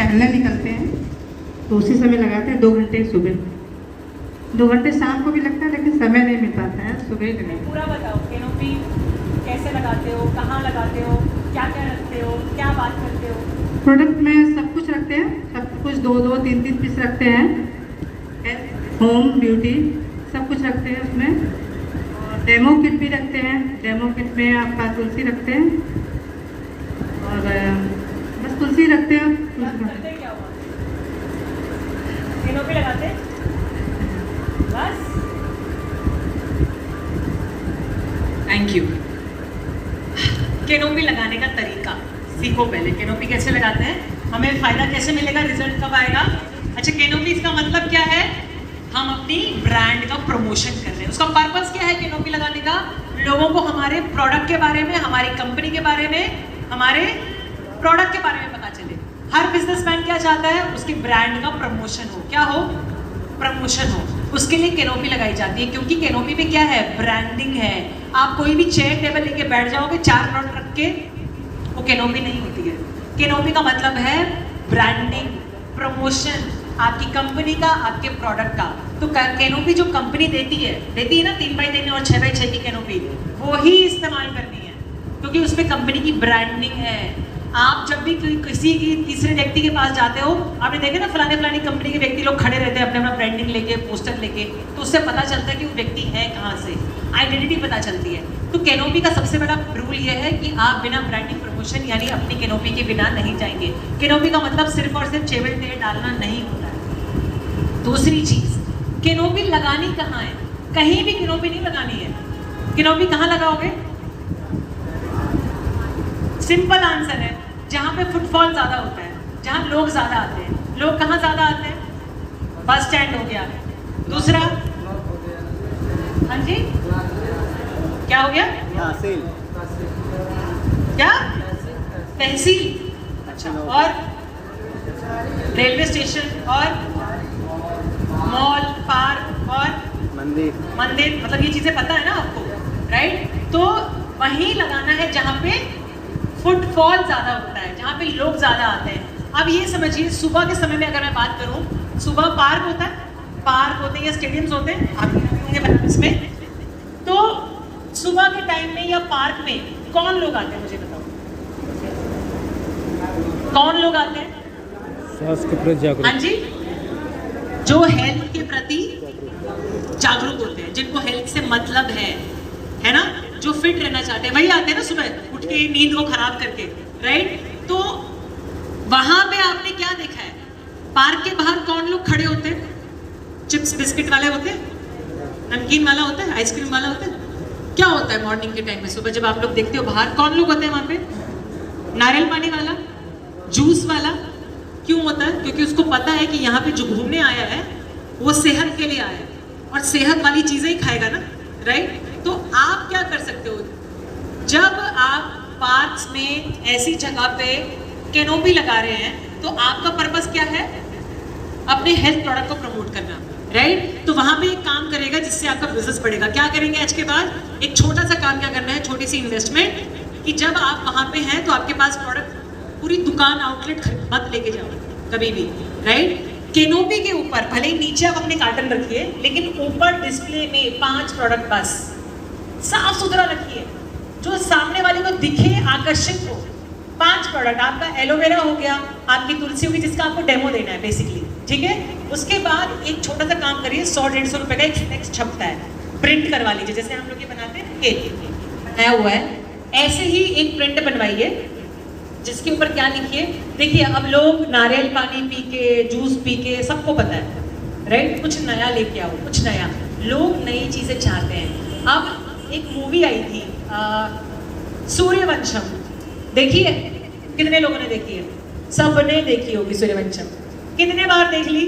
टहलने निकलते हैं तो उसी समय लगाते हैं, 2 घंटे सुबह, 2 घंटे शाम को भी लगता है, लेकिन समय नहीं मिल पाता है, सुबह ही लगाते हैं। पूरा बताओ कैनोपी कैसे लगाते हो, कहाँ लगाते हो, क्या क्या रखते हो, क्या बात करते हो? प्रोडक्ट में सब कुछ रखते हैं, सब कुछ 2-2, 3-3 पीस रखते हैं, होम ब्यूटी सब कुछ रखते हैं उसमें। और डेमो किट भी रखते हैं, डेमो किट में आपका तुलसी रखते हैं और बस तुलसी रखते हैं। करते क्या हुआ? कैनोपी लगाते बस। Thank you. कैनोपी लगाने का तरीका सीखो पहले। कैनोपी कैसे लगाते हैं, हमें फायदा कैसे मिलेगा, रिजल्ट कब आएगा? अच्छा, कैनोपी इसका मतलब क्या है? हम अपनी ब्रांड का प्रमोशन कर रहे हैं। उसका पर्पस क्या है कैनोपी लगाने का? लोगों को हमारे प्रोडक्ट के बारे में, हमारी कंपनी के बारे में, हमारे प्रोडक्ट के बारे में पता चले। हर बिजनेसमैन क्या चाहता है? उसकी ब्रांड का प्रमोशन हो। क्या हो? प्रमोशन हो। उसके लिए कैनोपी लगाई जाती है, क्योंकि कैनोपी पे क्या है? ब्रांडिंग है। आप कोई भी चेयर टेबल लेके बैठ जाओगे 4 प्रोडक्ट रख के, वो कैनोपी नहीं होती है। कैनोपी का मतलब है ब्रांडिंग, प्रमोशन, आपकी कंपनी का, आपके प्रोडक्ट का। तो कैनोपी जो कंपनी देती है ना 3x3 और 6x6 की कैनोपी, वो ही इस्तेमाल करनी है, क्योंकि उसमें कंपनी की ब्रांडिंग है। आप जब भी किसी की तीसरे व्यक्ति के पास जाते हो, आपने देखे ना फलानी कंपनी के व्यक्ति लोग खड़े रहते हैं अपने अपना ब्रांडिंग लेके, पोस्टर लेके, तो उससे पता चलता है कि वो व्यक्ति है कहाँ से, आइडेंटिटी पता चलती है। तो कैनोपी का सबसे बड़ा रूल ये है कि आप बिना ब्रांडिंग प्रमोशन यानी अपनी कैनोपी के बिना नहीं जाएंगे। कैनोपी का मतलब सिर्फ और सिर्फ टेबल पे डालना नहीं होता है। दूसरी चीज, कैनोपी लगानी कहाँ है? कहीं भी कैनोपी नहीं लगानी है। कैनोपी कहाँ लगाओगे? सिंपल आंसर है, जहाँ पे फुटफॉल ज्यादा होता है, जहाँ लोग ज्यादा आते हैं। लोग कहाँ ज्यादा आते हैं? बस स्टैंड हो गया। दूसरा, हाँ जी, क्या हो गया? तहसील। क्या? तहसील। अच्छा, और रेलवे स्टेशन, और मॉल, पार्क, और मंदिर। मतलब ये चीजें पता है ना आपको, राइट? तो वहीं लगाना है जहाँ पे फुटफॉल ज्यादा होता है, जहाँ पे लोग ज्यादा आते हैं। अब ये समझिए, सुबह के समय में अगर मैं बात करूँ, सुबह पार्क होता है, पार्क होते हैं या स्टेडियम्स होते हैं, आप होंगे बनारस में, तो सुबह के टाइम में या पार्क में कौन लोग आते हैं? मुझे बताओ, कौन लोग आते हैं? स्वास्थ्य के प्रति जागरूक। हाँ जी, जो हेल्थ के प्रति जागरूक होते हैं, जिनको हेल्थ से मतलब है ना, जो फिट रहना चाहते हैं, वही आते हैं ना सुबह उठ के नींद को खराब करके, राइट? तो वहां पे आपने क्या देखा है? पार्क के बाहर कौन लोग खड़े होते हैं? चिप्स बिस्किट वाले होते हैं, नमकीन वाला होता है, आइसक्रीम वाला होता है। क्या होता है मॉर्निंग के टाइम में, सुबह जब आप लोग देखते हो बाहर, कौन लोग होते हैं वहां पे? नारियल पानी वाला, जूस वाला। क्यों होता है? क्योंकि उसको पता है कि यहाँ पे जो घूमने आया है वो सेहत के लिए आया है, और सेहत वाली चीजें ही खाएगा ना, राइट? तो आप क्या कर सकते हो, जब आप पार्क्स में ऐसी जगह पे कैनोपी लगा रहे हैं, तो आपका पर्पस क्या है? अपने हेल्थ प्रोडक्ट को प्रमोट करना, राइट? तो वहां पे एक काम करेगा जिससे आपका बिजनेस बढ़ेगा। क्या करेंगे आज के बाद? एक छोटा सा काम क्या करना है, छोटी सी इन्वेस्टमेंट, कि जब आप वहां पे हैं तो आपके पास प्रोडक्ट, पूरी दुकान आउटलेट मत लेके जाओ कभी भी, राइट? कैनोपी के ऊपर भले ही नीचे आप अपने कार्टन रखिए, लेकिन ऊपर डिस्प्ले में 5 प्रोडक्ट बस साफ सुथरा रखिए, जो सामने वाले को दिखे, आकर्षित हो। 5 प्रोडक्ट, आपका एलोवेरा हो गया, आपकी तुलसी होगी, जिसका आपको डेमो देना है बेसिकली, ठीक है? उसके बाद एक छोटा सा काम करिए, 100-150 रुपए का एक फ्लेक्स छपता है, प्रिंट करवा लीजिए, जैसे हम लोग ये बनाते हैं, ये बनाया हुआ है, ऐसे ही एक प्रिंट बनवाइए, जिसके ऊपर क्या लिखिए? देखिए, अब लोग नारियल पानी पी के, जूस पी के, सबको पता है, राइट? कुछ नया लेके आओ, कुछ नया। लोग नई चीजें चाहते हैं। अब एक मूवी आई थी सूर्यवंशम, देखी है? कितने लोगों ने देखी है? सबने देखी होगी सूर्यवंशम। कितने बार देख ली?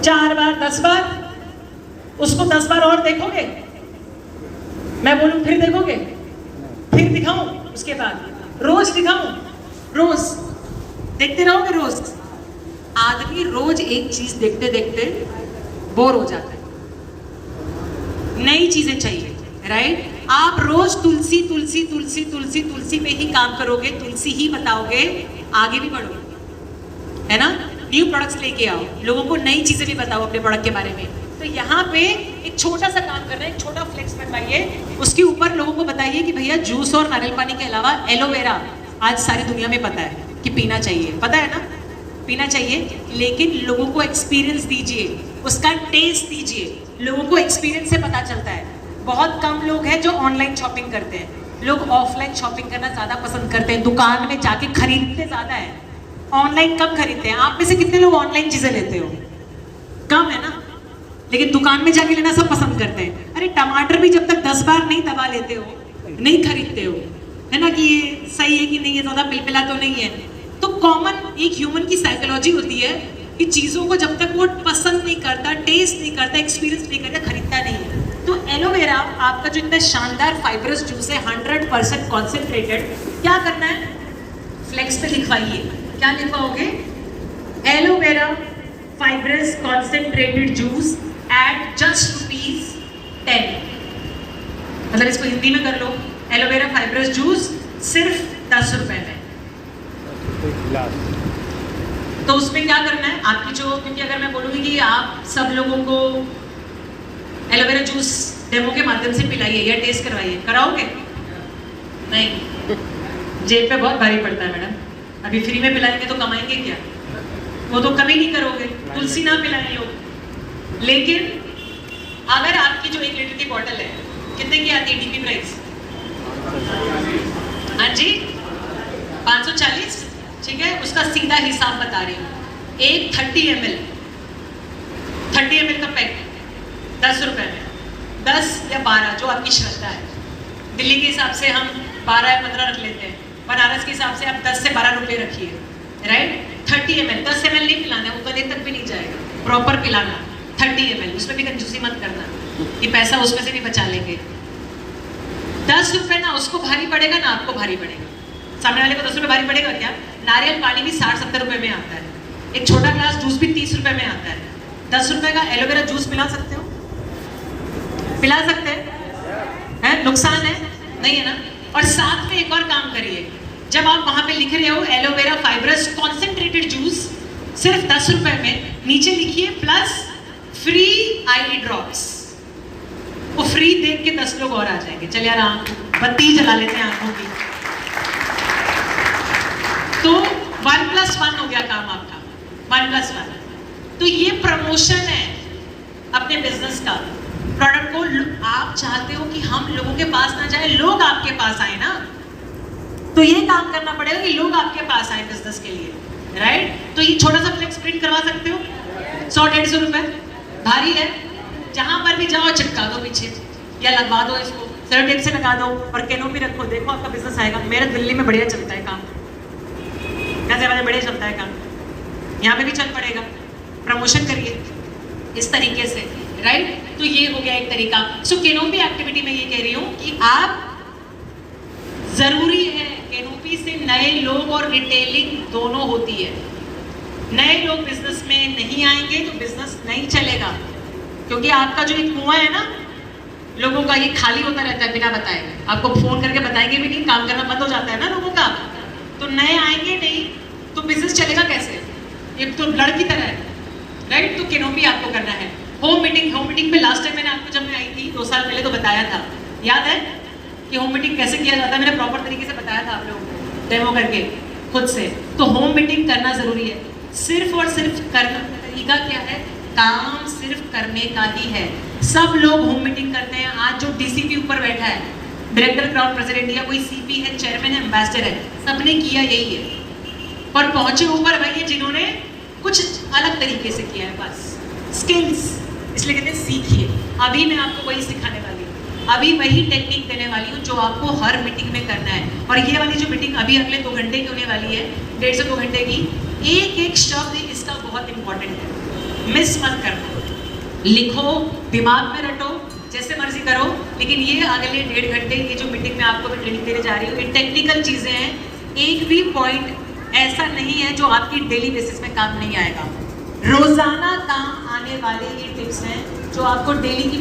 4 बार, 10 बार? उसको 10 बार और देखोगे? मैं बोलूं फिर देखोगे? फिर दिखाऊं? उसके बाद रोज दिखाऊं? रोज देखते रहोगे? रोज आदमी रोज एक चीज देखते देखते बोर हो जाता है, नई चीजें चाहिए, राइट? आप रोज तुलसी तुलसी तुलसी तुलसी तुलसी पे ही काम करोगे, तुलसी ही बताओगे, आगे भी बढ़ो, है ना, न्यू प्रोडक्ट्स लेके आओ, लोगों को नई चीजें भी बताओ अपने प्रोडक्ट के बारे में। तो यहाँ पे एक छोटा सा काम कर रहे हैं, एक छोटा फ्लेक्स बनवाइए, उसके ऊपर लोगों को बताइए कि भैया जूस और नारियल पानी के अलावा एलोवेरा आज सारी दुनिया में पता है कि पीना चाहिए, पता है ना, पीना चाहिए, लेकिन लोगों को एक्सपीरियंस दीजिए, उसका टेस्ट दीजिए, लोगों को एक्सपीरियंस से पता चलता है। बहुत कम लोग हैं जो ऑनलाइन शॉपिंग करते हैं, लोग ऑफलाइन शॉपिंग करना ज़्यादा पसंद करते हैं, दुकान में जाके खरीदते ज़्यादा है, ऑनलाइन कम खरीदते हैं। आप में से कितने लोग ऑनलाइन चीज़ें लेते हो? कम है ना, लेकिन दुकान में जाके लेना सब पसंद करते हैं। अरे टमाटर भी जब तक 10 बार नहीं दबा लेते हो, नहीं खरीदते हो, है ना, कि ये सही है कि नहीं, ये ज़्यादा पिलपिला तो नहीं है। तो कॉमन एक ह्यूमन की साइकोलॉजी होती है कि चीज़ों को जब तक वो पसंद नहीं करता, टेस्ट नहीं करता, एक्सपीरियंस नहीं करता, खरीदता नहीं है। तो एलोवेरा आपका जो इतना शानदार फाइब्रस जूस है, 100% कॉन्सेंट्रेटेड, क्या करना है, फ्लेक्स पे लिखवाइए। क्या लिखवाओगे? Aloe vera fibrous concentrated juice at just ₹10। मतलब इसको हिंदी में कर लो, एलोवेरा फाइब्रस जूस सिर्फ 10 रुपए में। तो उसमें क्या करना है आपकी जो, क्योंकि अगर मैं बोलूँगी कि आप सब लोगों को एलोवेरा जूस डेमो के माध्यम से पिलाइए या टेस्ट करवाइए, कराओगे? नहीं, जेब पे बहुत भारी पड़ता है मैडम। अभी फ्री में पिलाएंगे तो कमाएंगे क्या? वो तो कभी नहीं करोगे, तुलसी ना पिलाएं लोग। लेकिन अगर आपकी जो 1 लीटर की बॉटल है, कितने की आती है डीपी प्राइस? हाँ जी, 540, ठीक है, उसका सीधा हिसाब बता रही हूँ। एक 30 ml का पैक 10 रुपए में, 10 या 12 जो आपकी श्रद्धा है। दिल्ली के हिसाब से हम 12 या 15 रख लेते हैं, बनारस के हिसाब से आप 10 से 12 रुपए रखिए, राइट। 30 ml, 10 ml नहीं पिलाना है, वो गले तक भी नहीं जाएगा, प्रॉपर पिलाना। 30 ml, उसमें भी कंजूसी मत करना कि पैसा उसमें से भी बचा लेंगे। 10 रुपए ना उसको भारी पड़ेगा ना आपको भारी पड़ेगा, सामने वाले को 10 रुपए भारी पड़ेगा क्या? नारियल पानी भी 60-70 रुपए में आता है, एक छोटा ग्लास जूस भी 30 रुपए में आता है। 10 रुपए का एलोवेरा जूस पिला सकते हो? पिला सकते हैं? नुकसान है? नहीं है ना। और साथ में एक और काम करिए, जब आप वहां पे लिख रहे हो एलोवेरा फाइब्रस कॉन्सेंट्रेटेड जूस सिर्फ 10 रुपए में, नीचे लिखिए प्लस फ्री आई ड्रॉप्स। वो फ्री देख के 10 लोग और आ जाएंगे। चल यार, बत्ती जला लेते हैं आंखों की। तो 1+1 हो गया काम आपका, 1+1। तो ये प्रमोशन है अपने बिजनेस का। प्रोडक्ट को आप चाहते हो कि हम लोगों के पास ना जाए, लोग आपके पास आए ना, तो ये काम करना पड़ेगा कि लोग आपके पास आए बिजनेस के लिए, राइट। तो ये छोटा सा फ्लेक्स प्रिंट करवा सकते हो, 100-150 रुपए, भारी है, जहां पर भी जाओ चिपका दो पीछे या लगवा दो, इसको सेलो टेप से लगा दो और कैनोपी रखो, देखो आपका बिजनेस आएगा। मेरा दिल्ली में बढ़िया चलता है काम, गाजियाबाद में बढ़िया चलता है काम, यहाँ पे भी चल पड़ेगा। प्रमोशन करिए इस तरीके से, राइट। तो ये हो गया एक तरीका। सो कैनोपी एक्टिविटी में ये कह रही हूँ कि आप, जरूरी है कैनोपी से नए लोग और रिटेलिंग दोनों होती है। नए लोग बिजनेस में नहीं आएंगे तो बिजनेस नहीं चलेगा, क्योंकि आपका जो एक कुआं है ना लोगों का, ये खाली होता रहता है बिना बताए। आपको फोन करके बताएंगे भी नहीं, काम करना बंद हो जाता है ना लोगों का। तो नए आएंगे नहीं तो बिजनेस चलेगा कैसे? ये तो ब्लड की तरह है, राइट। तो कैनोपी आपको करना है। होम मीटिंग पे लास्ट टाइम मैंने आपको, जब मैं आई थी 2 साल पहले, तो बताया था, याद है कि होम मीटिंग कैसे किया जाता है? मैंने प्रॉपर तरीके से बताया था आप लोगों को, डेमो करके खुद से। तो होम मीटिंग करना जरूरी है। सिर्फ और सिर्फ करना तरीका क्या है? काम सिर्फ करने का ही है। सब लोग होम मीटिंग करते हैं। आज जो डीसीपी ऊपर बैठा है, डायरेक्टर क्राउड प्रेसिडेंट, या कोई सीपी है, चेयरमैन है, एम्बेसडर है, सबने किया यही है। और पहुंचे ऊपर वही है जिन्होंने कुछ अलग तरीके से किया है, बस स्किल्स। इसलिए कहते हैं सीखिए। अभी मैं आपको वही सिखाने वाली हूँ, अभी वही टेक्निक देने वाली हूँ जो आपको हर मीटिंग में करना है। और ये वाली जो मीटिंग अभी अगले 2 घंटे की होने वाली है, 1.5 से 2 घंटे की, एक एक शब्द इसका बहुत इंपॉर्टेंट है, मिस मत करना। लिखो, दिमाग में रटो, जैसे मर्जी करो, लेकिन ये अगले 1.5 घंटे की जो मीटिंग में आपको मैं ट्रेनिंग देने जा रही हूँ, ये टेक्निकल चीज़ें हैं। एक भी पॉइंट ऐसा नहीं है जो आपकी डेली बेसिस में काम नहीं आएगा। रोजाना काम आने वाले ये टिप्स हैं जो आपको डेली की